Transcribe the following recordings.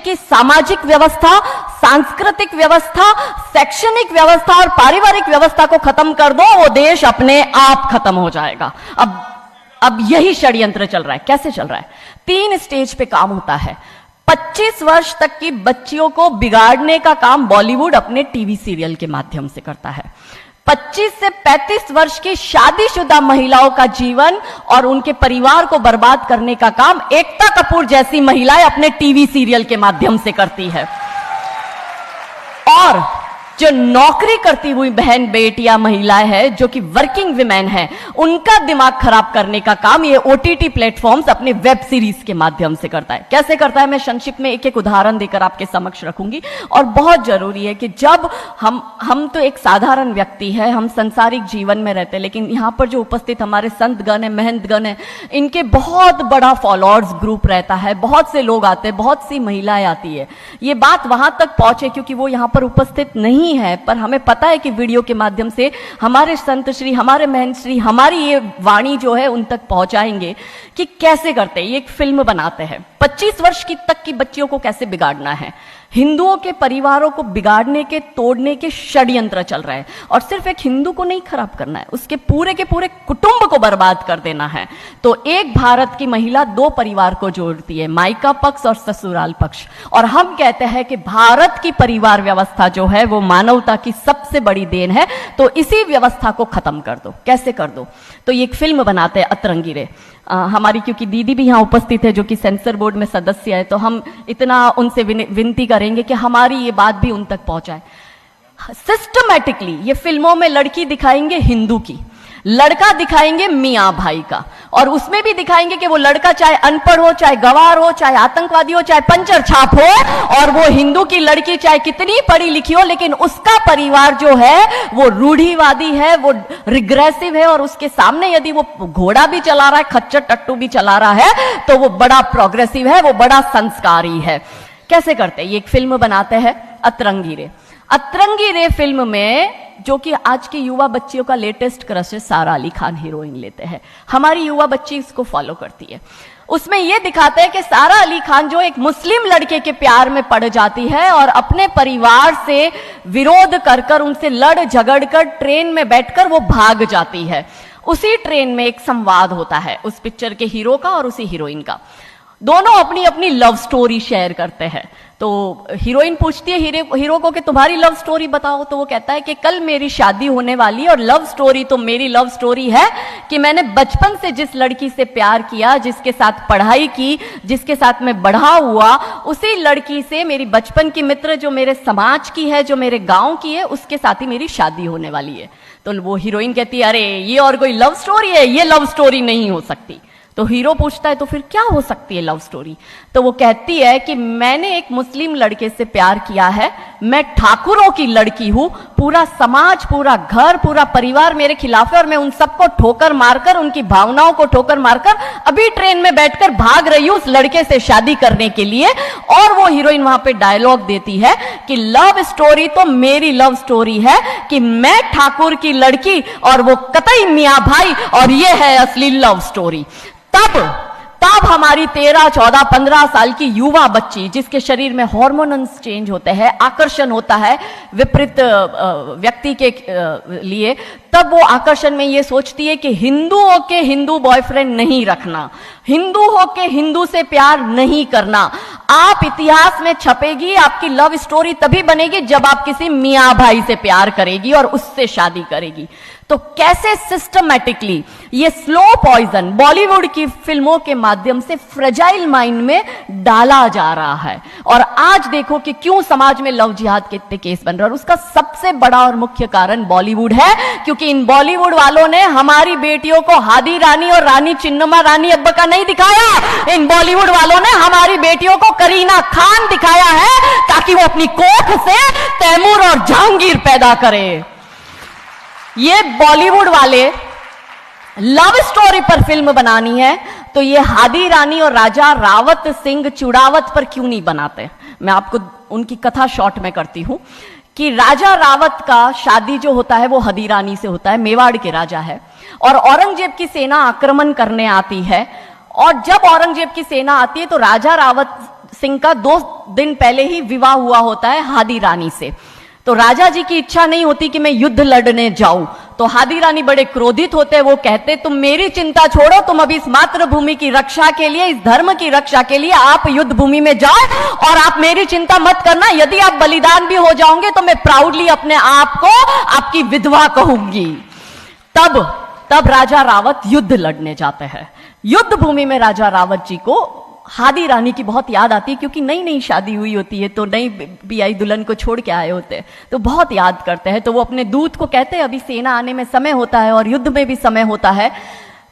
की सामाजिक व्यवस्था, सांस्कृतिक व्यवस्था, शैक्षणिक व्यवस्था और पारिवारिक व्यवस्था को खत्म कर दो, वो देश अपने आप खत्म हो जाएगा। अब यही षड्यंत्र चल रहा है। कैसे चल रहा है? 3 स्टेज पे काम होता है। 25 वर्ष तक की बच्चियों को बिगाड़ने का काम बॉलीवुड अपने टीवी सीरियल के माध्यम से करता है। 25 से 35 वर्ष की शादीशुदा महिलाओं का जीवन और उनके परिवार को बर्बाद करने का काम एकता कपूर जैसी महिलाएं अपने टीवी सीरियल के माध्यम से करती है। और जो नौकरी करती हुई बहन बेटियां महिलाएं हैं, जो कि वर्किंग विमेन हैं, उनका दिमाग खराब करने का काम ये ओटीटी प्लेटफॉर्म्स अपने वेब सीरीज के माध्यम से करता है। कैसे करता है, मैं संक्षिप्त में एक एक उदाहरण देकर आपके समक्ष रखूंगी। और बहुत जरूरी है कि जब हम तो एक साधारण व्यक्ति है, हम संसारिक जीवन में रहते हैं, लेकिन यहां पर जो उपस्थित हमारे संतगण है, महंतगण है, इनके बहुत बड़ा फॉलोअर्स ग्रुप रहता है, बहुत से लोग आते हैं, बहुत सी महिलाएं आती है। ये बात वहां तक पहुंचे क्योंकि वो यहां पर उपस्थित नहीं है, पर हमें पता है कि वीडियो के माध्यम से हमारे संत श्री, हमारे महंत श्री हमारी ये वाणी जो है उन तक पहुंचाएंगे कि कैसे करते हैं। ये एक फिल्म बनाते हैं, 25 वर्ष की तक की बच्चियों को कैसे बिगाड़ना है। हिंदुओं के परिवारों को बिगाड़ने के, तोड़ने के षड्यंत्र चल रहा है। और सिर्फ एक हिंदू को नहीं खराब करना है, उसके पूरे के पूरे कुटुंब को बर्बाद कर देना है। तो एक भारत की महिला 2 परिवार को जोड़ती है, मायका पक्ष और ससुराल पक्ष। और हम कहते हैं कि भारत की परिवार व्यवस्था जो है वो मानवता की सबसे बड़ी देन है। तो इसी व्यवस्था को खत्म कर दो। कैसे कर दो? तो ये एक फिल्म बनाते हैं, अतरंगी रे। हमारी क्योंकि दीदी भी यहाँ उपस्थित है जो कि सेंसर बोर्ड में सदस्य है, तो हम इतना उनसे विनती करेंगे कि हमारी ये बात भी उन तक पहुंचाए। सिस्टमैटिकली ये फिल्मों में लड़की दिखाएंगे हिंदू की, लड़का दिखाएंगे मियां भाई का, और उसमें भी दिखाएंगे कि वो लड़का चाहे अनपढ़ हो, चाहे गवार हो, चाहे आतंकवादी हो, चाहे पंचर छाप हो, और वो हिंदू की लड़की चाहे कितनी पढ़ी लिखी हो, लेकिन उसका परिवार जो है वो रूढ़िवादी है, वो रिग्रेसिव है, और उसके सामने यदि वो घोड़ा भी चला रहा है, खच्चर टट्टू भी चला रहा है, तो वो बड़ा प्रोग्रेसिव है, वो बड़ा संस्कारी है। कैसे करते हैं? ये एक फिल्म बनाते हैं, अतरंगी रे। अतरंगी रे फिल्म में जो कि आज की युवा बच्चियों का लेटेस्ट क्रश है, सारा अली खान हीरोइन लेते हैं। हमारी युवा बच्ची इसको फॉलो करती है। उसमें यह दिखाते हैं कि सारा अली खान जो एक मुस्लिम लड़के के प्यार में पड़ जाती है और अपने परिवार से विरोध कर कर, उनसे लड़ झगड़ कर ट्रेन में बैठकर वो भाग जाती है। उसी ट्रेन में एक संवाद होता है उस पिक्चर के हीरो का और उसी हीरोइन का। दोनों अपनी अपनी लव स्टोरी शेयर करते हैं। तो हीरोइन पूछती है हीरो को कि तुम्हारी लव स्टोरी बताओ। तो वो कहता है कि कल मेरी शादी होने वाली है और लव स्टोरी तो मेरी लव स्टोरी है कि मैंने बचपन से जिस लड़की से प्यार किया, जिसके साथ पढ़ाई की, जिसके साथ मैं बढ़ा हुआ, उसी लड़की से मेरी बचपन की मित्र जो मेरे समाज की है, जो मेरे गांव की है, उसके साथ ही मेरी शादी होने वाली है। तो वो हीरोइन कहती है अरे ये और कोई लव स्टोरी है, ये लव स्टोरी नहीं हो सकती। तो हीरो पूछता है तो फिर क्या हो सकती है लव स्टोरी? तो वो कहती है कि मैंने एक मुस्लिम लड़के से प्यार किया है, मैं ठाकुरों की लड़की हूं, पूरा समाज, पूरा घर, पूरा परिवार मेरे खिलाफ है और मैं उन सबको ठोकर मारकर, उनकी भावनाओं को ठोकर मारकर अभी ट्रेन में बैठकर भाग रही हूं उस लड़के से शादी करने के लिए। और वो हीरोइन वहां पे डायलॉग देती है कि लव स्टोरी तो मेरी लव स्टोरी है कि मैं ठाकुर की लड़की और वो कतई मियां भाई, और ये है असली लव स्टोरी। तब हमारी 13, 14, 15 साल की युवा बच्ची, जिसके शरीर में हार्मोन्स चेंज होते हैं, आकर्षण होता है विपरीत व्यक्ति के लिए, तब वो आकर्षण में ये सोचती है कि हिंदू हो के हिंदू बॉयफ्रेंड नहीं रखना, हिंदू हो के हिंदू से प्यार नहीं करना। आप इतिहास में छपेगी, आपकी लव स्टोरी तभी बनेगी जब आप किसी मियां भाई से प्यार करेगी और उससे शादी करेगी। तो कैसे सिस्टमैटिकली ये स्लो पॉइजन बॉलीवुड की फिल्मों के माध्यम से फ्रेजाइल माइंड में डाला जा रहा है। और आज देखो कि क्यों समाज में लव जिहाद के इतने केस बन रहे हैं, और उसका सबसे बड़ा और मुख्य कारण बॉलीवुड है, क्योंकि इन बॉलीवुड वालों ने हमारी बेटियों को हादी रानी और रानी चिन्नमा रानी अब्बा का नहीं दिखाया। इन बॉलीवुड वालों ने हमारी बेटियों को करीना खान दिखाया है ताकि वो अपनी कोख से तैमूर और जहांगीर पैदा करे। ये बॉलीवुड वाले लव स्टोरी पर फिल्म बनानी है तो ये हादी रानी और राजा रावत सिंह चुड़ावत पर क्यों नहीं बनाते? मैं आपको उनकी कथा शॉर्ट में करती हूं कि राजा रावत का शादी जो होता है वो हादी रानी से होता है, मेवाड़ के राजा है, और औरंगजेब की सेना आक्रमण करने आती है। और जब औरंगजेब की सेना आती है तो राजा रावत सिंह का 2 दिन पहले ही विवाह हुआ होता है हादी रानी से। तो राजा जी की इच्छा नहीं होती कि मैं युद्ध लड़ने जाऊं, तो हादी रानी बड़े क्रोधित होते, वो कहते तुम मेरी चिंता छोड़ो, तुम अभी इस मातृभूमि की रक्षा के लिए, इस धर्म की रक्षा के लिए आप युद्ध भूमि में जाओ और आप मेरी चिंता मत करना, यदि आप बलिदान भी हो जाओगे तो मैं प्राउडली अपने आप को आपकी विधवा कहूंगी। तब राजा रावत युद्ध लड़ने जाते हैं। युद्ध भूमि में राजा रावत जी को हादी रानी की बहुत याद आती है, क्योंकि नई नई शादी हुई होती है, तो नई बियाई दुल्हन को छोड़ के आए होते हैं, तो बहुत याद करते हैं। तो वो अपने दूत को कहते हैं, अभी सेना आने में समय होता है और युद्ध में भी समय होता है,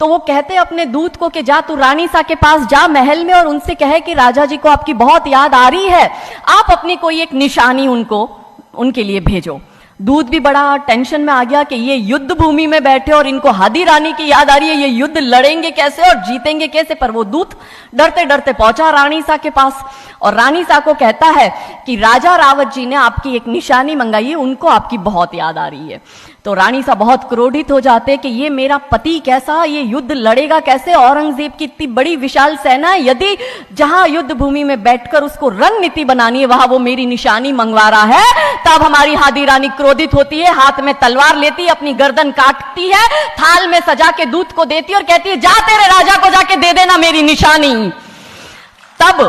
तो वो कहते हैं अपने दूत को कि जा तू रानी सा के पास जा महल में और उनसे कहे कि राजा जी को आपकी बहुत याद आ रही है, आप अपनी कोई एक निशानी उनके लिए भेजो। दूत भी बड़ा टेंशन में आ गया कि ये युद्ध भूमि में बैठे और इनको हादी रानी की याद आ रही है, ये युद्ध लड़ेंगे कैसे और जीतेंगे कैसे। पर वो दूत डरते डरते पहुंचा रानी सा के पास और रानी सा को कहता है कि राजा रावत जी ने आपकी एक निशानी मंगाई है, उनको आपकी बहुत याद आ रही है। तो रानी सा बहुत क्रोधित हो जाते कि ये मेरा पति कैसा, ये युद्ध लड़ेगा कैसे, औरंगजेब की इतनी बड़ी विशाल सेना, यदि जहां युद्ध भूमि में बैठकर उसको रणनीति बनानी है वहां वो मेरी निशानी मंगवा रहा है। तब हमारी हादी रानी क्रोधित होती है, हाथ में तलवार लेती है, अपनी गर्दन काटती है, थाल में सजा के दूत को देती है और कहती है जा तेरे राजा को जाके दे देना मेरी निशानी। तब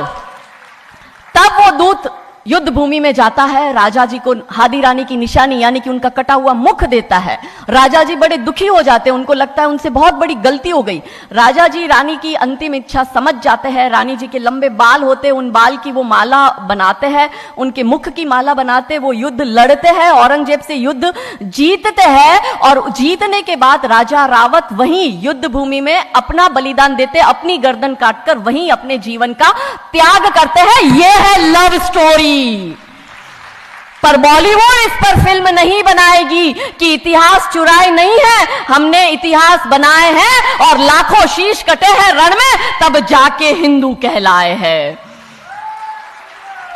वो दूत युद्ध भूमि में जाता है, राजा जी को हादी रानी की निशानी यानी कि उनका कटा हुआ मुख देता है। राजा जी बड़े दुखी हो जाते हैं, उनको लगता है उनसे बहुत बड़ी गलती हो गई। राजा जी रानी की अंतिम इच्छा समझ जाते हैं, रानी जी के लंबे बाल होते हैं, उन बाल की वो माला बनाते हैं, उनके मुख की माला बनाते, वो युद्ध लड़ते हैं, औरंगजेब से युद्ध जीतते हैं और जीतने के बाद राजा रावत वहीं युद्ध भूमि में अपना बलिदान देते, अपनी गर्दन काटकर वहीं अपने जीवन का त्याग करते हैं। यह है लव स्टोरी। पर बॉलीवुड इस पर फिल्म नहीं बनाएगी कि इतिहास चुराए नहीं है, हमने इतिहास बनाए हैं और लाखों शीश कटे हैं रण में, तब जाके हिंदू कहलाए हैं।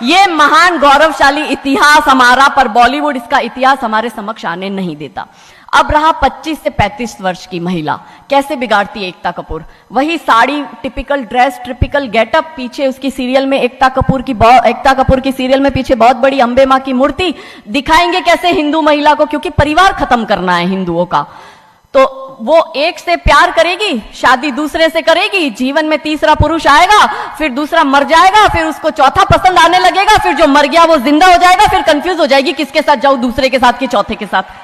ये महान गौरवशाली इतिहास हमारा, पर बॉलीवुड इसका इतिहास हमारे समक्ष आने नहीं देता। अब रहा 25 से 35 वर्ष की महिला, कैसे बिगाड़ती है एकता कपूर। वही sari, typical dress, typical getup, पीछे उसकी सीरियल में एकता कपूर की सीरियल में पीछे बहुत बड़ी अंबे मां की मूर्ति, दिखाएंगे कैसे हिंदू महिला को, क्योंकि परिवार खत्म करना है हिंदुओं का। तो वो एक से प्यार करेगी, शादी दूसरे से करेगी, जीवन में तीसरा पुरुष आएगा, फिर दूसरा मर जाएगा, फिर उसको चौथा पसंद आने लगेगा, फिर जो मर गया वो जिंदा हो जाएगा, फिर कंफ्यूज हो जाएगी किसके साथ जाऊं, दूसरे के साथ कि चौथे के साथ।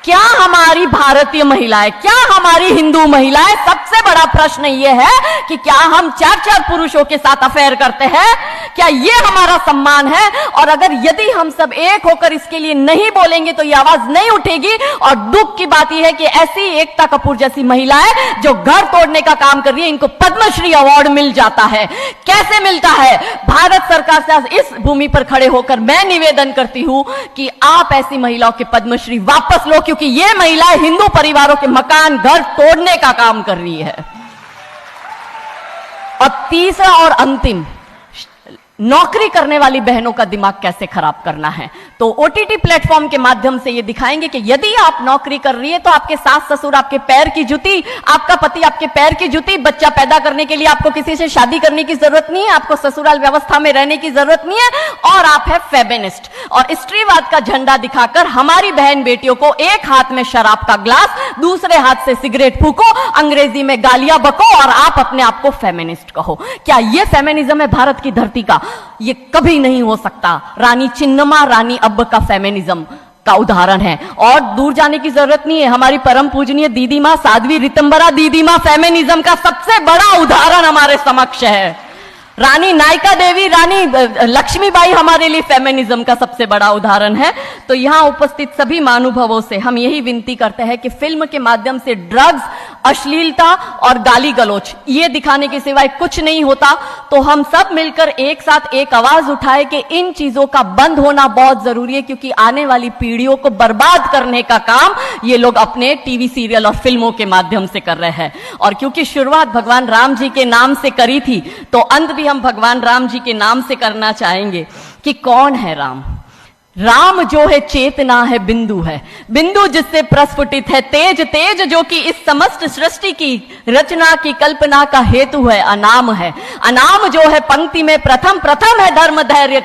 क्या हमारी भारतीय महिलाएं, क्या हमारी हिंदू महिलाएं, सबसे बड़ा प्रश्न यह है कि क्या हम 4-4 पुरुषों के साथ अफेयर करते हैं? क्या ये हमारा सम्मान है? और अगर यदि हम सब एक होकर इसके लिए नहीं बोलेंगे तो ये आवाज नहीं उठेगी। और दुख की बात यह है कि ऐसी एकता कपूर जैसी महिलाएं जो घर तोड़ने का काम कर रही है, इनको पद्मश्री अवार्ड मिल जाता है। कैसे मिलता है? भारत सरकार से इस भूमि पर खड़े होकर मैं निवेदन करती हूं कि आप ऐसी महिलाओं के पद्मश्री वापस लो, क्योंकि ये महिलाएं हिंदू परिवारों के मकान, घर तोड़ने का काम कर रही है। और तीसरा और अंतिम, नौकरी करने वाली बहनों का दिमाग कैसे खराब करना है। तो ओटीटी प्लेटफॉर्म के माध्यम से ये दिखाएंगे कि यदि आप नौकरी कर रही है तो आपके सास ससुर आपके पैर की जूती, आपका पति आपके पैर की जूती। बच्चा पैदा करने के लिए आपको किसी से शादी करने की जरूरत नहीं है, आपको ससुराल व्यवस्था में रहने की जरूरत नहीं है, और आप है फेमिनिस्ट। और स्त्रीवाद का झंडा दिखाकर हमारी बहन बेटियों को एक हाथ में शराब का ग्लास, दूसरे हाथ से सिगरेट फूको, अंग्रेजी में गालियां बको और आप अपने आप को फेमिनिस्ट कहो। क्या यह फेमिनिज्म है भारत की धरती का? ये कभी नहीं हो सकता। रानी चिन्नमा, रानी अब्ब का फेमिनिज्म का उदाहरण है, और दूर जाने की जरूरत नहीं है। हमारी परम पूजनीय दीदी मां साध्वी रितंबरा दीदी मां फेमिनिज्म का सबसे बड़ा उदाहरण हमारे समक्ष है। रानी नायका देवी, रानी लक्ष्मीबाई हमारे लिए फेमिनिज्म का सबसे बड़ा उदाहरण है। तो यहां उपस्थित सभी महानुभावों से हम यही विनती करते हैं कि फिल्म के माध्यम से ड्रग्स, अश्लीलता और गाली गलौच ये दिखाने के सिवाय कुछ नहीं होता। तो हम सब मिलकर एक साथ एक आवाज उठाए कि इन चीजों का बंद होना बहुत जरूरी है, क्योंकि आने वाली पीढ़ियों को बर्बाद करने का काम ये लोग अपने टीवी सीरियल और फिल्मों के माध्यम से कर रहे हैं। और क्योंकि शुरुआत भगवान राम जी के नाम से करी थी, तो अंत भी हम भगवान राम जी के नाम से करना चाहेंगे कि कौन है राम। राम जो है चेतना है, बिंदु है, बिंदु जिससे प्रस्फुटित है तेज, तेज जो कि इस समस्त सृष्टि की रचना की कल्पना का हेतु है, अनाम है, अनाम जो है पंक्ति में प्रथम, प्रथम है धर्म धैर्य का